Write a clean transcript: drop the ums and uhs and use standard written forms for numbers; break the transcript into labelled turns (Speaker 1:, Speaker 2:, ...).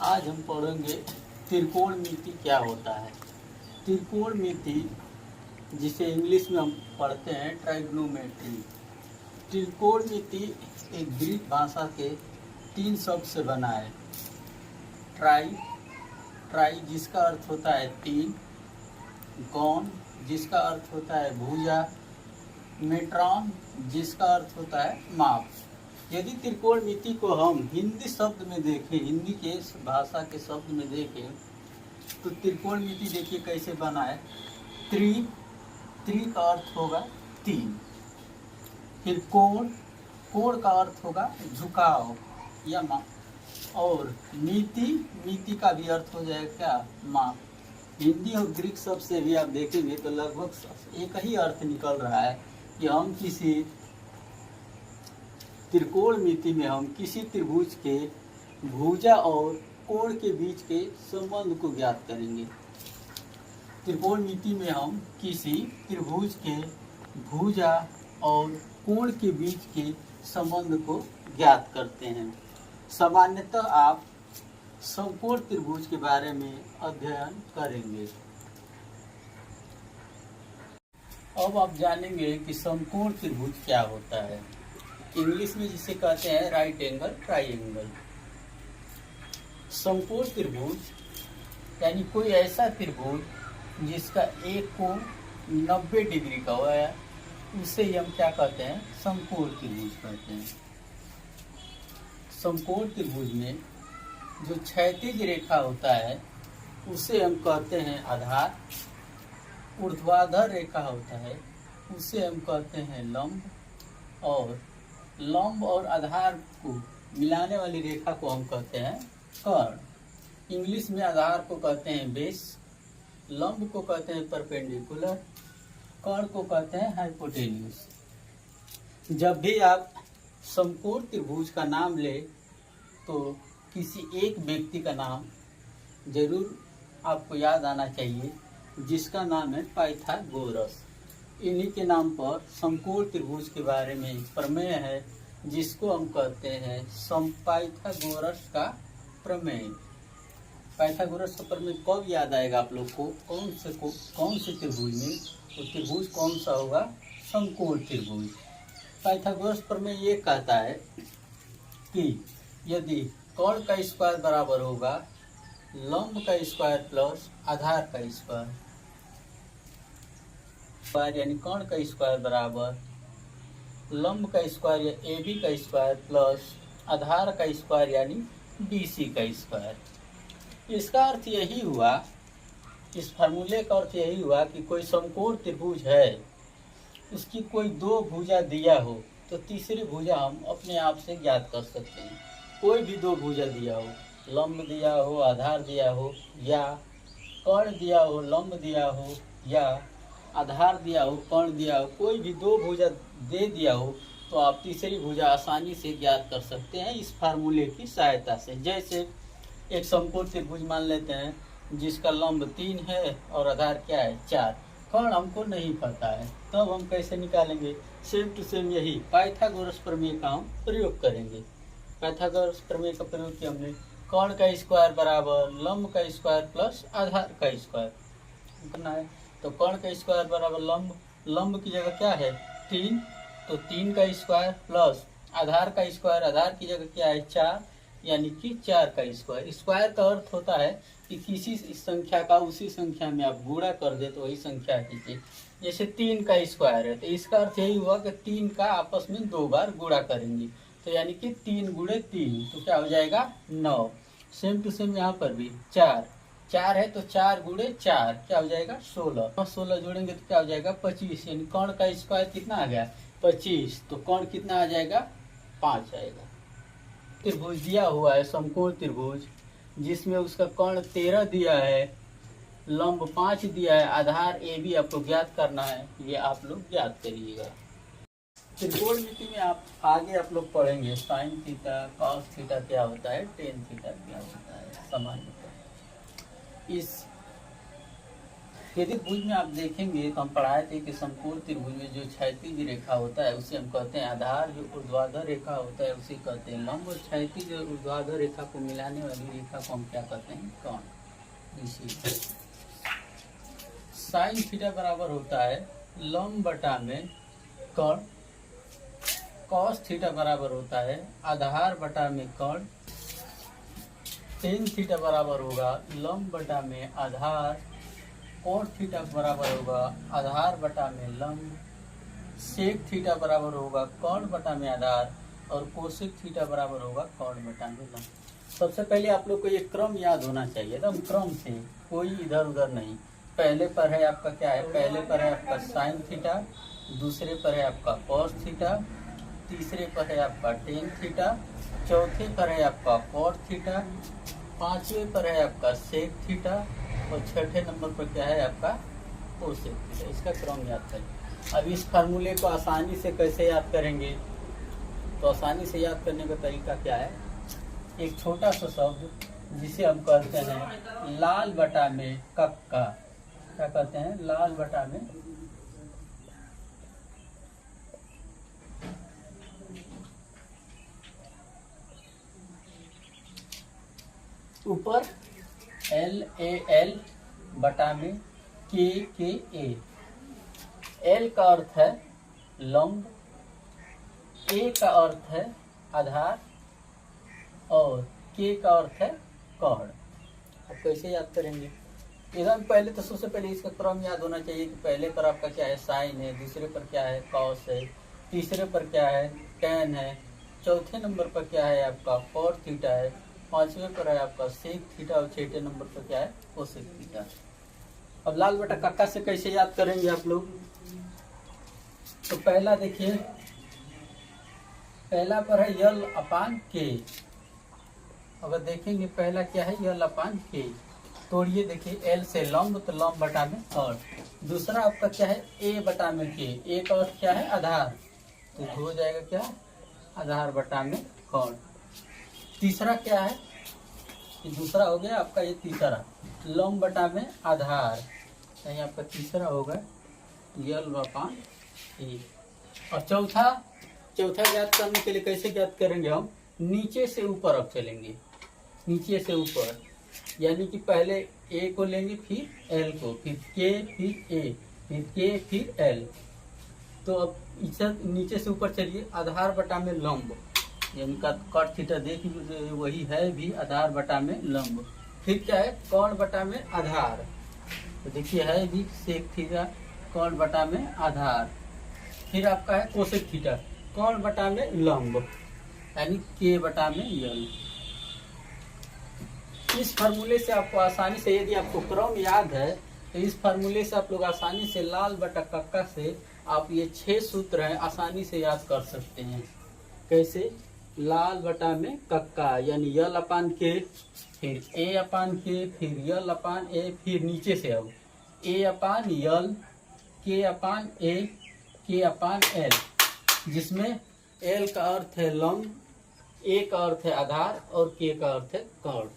Speaker 1: आज हम पढ़ेंगे त्रिकोणमिति क्या होता है। त्रिकोणमिति जिसे इंग्लिश में हम पढ़ते हैं ट्राइग्नोमेट्री। त्रिकोणमिति एक ग्रीक भाषा के 3 शब्द से बना है। ट्राई जिसका अर्थ होता है 3, गॉन जिसका अर्थ होता है भुजा, मेट्रॉन जिसका अर्थ होता है माप। यदि त्रिकोणमिति को हम हिंदी शब्द में देखें, हिंदी के भाषा के शब्द में देखें, तो त्रिकोणमिति देखिए कैसे बना है। त्रि का अर्थ होगा 3, फिर कोण का अर्थ होगा झुकाव या माप, और मिति का भी अर्थ हो जाएगा क्या, माप। हिंदी और ग्रीक शब्द से भी आप देखेंगे तो लगभग एक ही अर्थ निकल रहा है कि हम किसी त्रिकोणमिति में हम किसी त्रिभुज के भुजा और कोण के बीच के संबंध को ज्ञात करेंगे। त्रिकोणमिति में हम किसी त्रिभुज के भुजा और कोण के बीच के संबंध को ज्ञात करते हैं। सामान्यतः आप समकोण त्रिभुज के बारे में अध्ययन करेंगे। अब आप जानेंगे कि समकोण त्रिभुज क्या होता है। इंग्लिश में जिसे कहते हैं राइट एंगल ट्राइंगल। समकोण त्रिभुज यानी कोई ऐसा त्रिभुज जिसका एक कोण 90 डिग्री का हुआ है, उसे हम क्या कहते हैं, समकोण त्रिभुज कहते हैं। समकोण त्रिभुज में जो क्षैतिज रेखा होता है उसे हम कहते हैं आधार, ऊर्ध्वाधर रेखा होता है उसे हम कहते हैं लंब, और लंब और आधार को मिलाने वाली रेखा को हम कहते हैं कर्ण। इंग्लिश में आधार को कहते हैं बेस, लंब को कहते हैं परपेंडिकुलर, कर्ण को कहते हैं हाइपोटेन्यूज। जब भी आप समकोण त्रिभुज का नाम ले तो किसी एक व्यक्ति का नाम जरूर आपको याद आना चाहिए, जिसका नाम है पाइथागोरस। इन्हीं के नाम पर समकोण त्रिभुज के बारे में एक प्रमेय है जिसको हम कहते हैं पाइथागोरस का प्रमेय। पाइथागोरस का प्रमेय कब याद आएगा आप लोग को, कौन से त्रिभुज में, तो त्रिभुज कौन सा होगा, समकोण त्रिभुज। पाइथागोरस प्रमेय ये कहता है कि यदि कर्ण का स्क्वायर बराबर होगा लंब का स्क्वायर प्लस आधार का स्क्वायर, यानी कर्ण का स्क्वायर बराबर लंब का स्क्वायर या AB का स्क्वायर प्लस आधार का स्क्वायर यानी BC का स्क्वायर। इसका अर्थ यही हुआ, इस फार्मूले का अर्थ यही हुआ कि कोई समकोण त्रिभुज है, उसकी कोई 2 भुजा दिया हो तो तीसरी भुजा हम अपने आप से ज्ञात कर सकते हैं। कोई भी 2 भुजा दिया हो, लंब दिया हो, आधार दिया हो, या कर्ण दिया हो, लंब दिया हो, या आधार दिया हो, कर्ण दिया हो, कोई भी 2 भुजा दे दिया हो तो आप तीसरी भुजा आसानी से ज्ञात कर सकते हैं इस फार्मूले की सहायता से। जैसे एक समकोण त्रिभुज मान लेते हैं जिसका लंब 3 है और आधार क्या है 4, कर्ण हमको नहीं पता है, तब हम कैसे निकालेंगे, सेम टू सेम यही पाइथागोरस प्रमेय का हम प्रयोग करेंगे। पाइथागोरस प्रमेय का प्रयोग किया हमने, कर्ण का स्क्वायर बराबर लंब का स्क्वायर प्लस आधार का स्क्वायर करना है। तो कर्ण का स्क्वायर बराबर लंब की जगह क्या है 3, तो 3 का स्क्वायर प्लस आधार का स्क्वायर, आधार की जगह क्या है 4, यानी कि 4 का स्क्वायर। स्क्वायर का अर्थ होता है कि किसी संख्या का उसी संख्या में आप गुणा कर दे तो वही संख्या कीजिए। जैसे 3 का स्क्वायर है तो इसका अर्थ यही हुआ कि 3 का आपस में 2 बार गुणा करेंगे, तो यानी कि 3 गुणे 3 तो क्या हो जाएगा 9। सेम टू सेम यहाँ पर भी 4 है तो 4 गुणे 4 क्या हो जाएगा 16, 16 जोड़ेंगे तो क्या हो जाएगा 25, यानी कर्ण का स्क्वायर कितना आ गया 25, तो कर्ण कितना आ जाएगा 5 आएगा। त्रिभुज दिया हुआ है समकोण त्रिभुज जिसमें उसका कर्ण 13 दिया है, लंब 5 दिया है, आधार AB आपको ज्ञात करना है, ये आप लोग ज्ञात करिएगा। त्रिकोणमिति में आगे आप लोग पढ़ेंगे साइन थीटा, कॉस थीटा क्या होता है, टेन थीटा क्या होता है। सामान्यतः इस यदि भुज में आप देखेंगे तो हम पढ़ाए थे कि समकोण त्रिभुज में जो क्षैतिज रेखा होता है उसे हम कहते हैं आधार, जो ऊर्ध्वाधर रेखा होता है उसे कहते हैं लंब, और क्षैतिज और ऊर्ध्वाधर रेखा को मिलाने वाली रेखा को हम क्या कहते हैं, कोण। साइन थीटा बराबर होता है लंब बटा में कोण, कॉस थीटा बराबर होता है आधार बटा में कोण, टेन थीटा बराबर होगा लंब बटा में आधार, कोण थीटा बराबर होगा आधार बटा में लंब, सेक थीटा बराबर होगा कोण बटा में आधार, और कोसेक थीटा बराबर होगा कोण बटा में लंब। सबसे पहले आप लोग को ये क्रम याद होना चाहिए, एकदम क्रम से, कोई इधर उधर नहीं। पहले पर है आपका क्या है, पहले पर है आपका साइन थीटा, दूसरे पर है आपका कॉस थीटा, तीसरे पर है आपका टेन थीटा, चौथे पर है आपका कॉट थीटा, पांचवें पर है आपका सेक थीटा, और छठे नंबर पर क्या है आपका कोसेक थीटा। इसका क्रम याद करें। अब इस फार्मूले को आसानी से कैसे याद करेंगे, तो आसानी से याद करने का तरीका क्या है, एक छोटा सा शब्द जिसे हम कहते हैं लाल बटा में कक्का, क्या कहते हैं, लाल बटा में ऊपर LAL बटा में KKA। L का अर्थ है लंब, A का अर्थ है आधार, और K का अर्थ है कोण। अब कैसे याद करेंगे, एकदम पहले तो सबसे पहले इसका क्रम याद होना चाहिए कि पहले पर आपका क्या है साइन है, दूसरे पर क्या है कॉस है, तीसरे पर क्या है टेन है, चौथे नंबर पर क्या है आपका कॉट थीटा है, पांचवें पर है आपका सेक थीटा, और छठे नंबर पर क्या है कोसेक थीटा। अब लाल बटा कक्का से कैसे याद करेंगे आप लोग, तो पहला देखिए, पहला पर है यल अपान के। अगर देखेंगे पहला क्या है यल अपान के, तोड़िए देखिए एल से लंब तो लंब बटा में कोण। दूसरा आपका क्या है ए बटा में के, ए का अर्थ क्या है आधार, तो हो जाएगा क्या आधार बटा में कोण। तीसरा क्या है, दूसरा हो गया आपका ये तीसरा लंब बटा में आधार, यही आपका तीसरा होगा यल अपान ए। और चौथा ज्ञात करने के लिए कैसे ज्ञात करेंगे, हम नीचे से ऊपर अब चलेंगे, नीचे से ऊपर, यानी कि पहले ए को लेंगे फिर एल को, फिर के फिर ए, फिर के फिर एल। तो अब इसे नीचे से ऊपर चलिए, आधार बटा में लंब, यानी का कॉट थीटा देख वही है भी आधार बटा में लंब, फिर क्या है कोण बटा में आधार, तो देखिए है भी सेक थीटा कोण बटा में आधार, फिर आपका है कोसेक थीटा कोण बटा में लंब, यानी के बटा में यल। इस फार्मूले से आपको आसानी से, यदि आपको क्रम याद है तो इस फार्मूले से आप लोग आसानी से लाल बटा कक्का से आप ये 6 सूत्र हैं आसानी से याद कर सकते हैं। कैसे, लाल बटा में कक्का यानी यल अपान के, फिर ए अपान के, फिर यल अपान ए, फिर नीचे से अब ए अपान यल, के अपान ए, के अपान एल, जिसमें एल का अर्थ है लंब, ए का अर्थ है आधार, और के का अर्थ है कोण।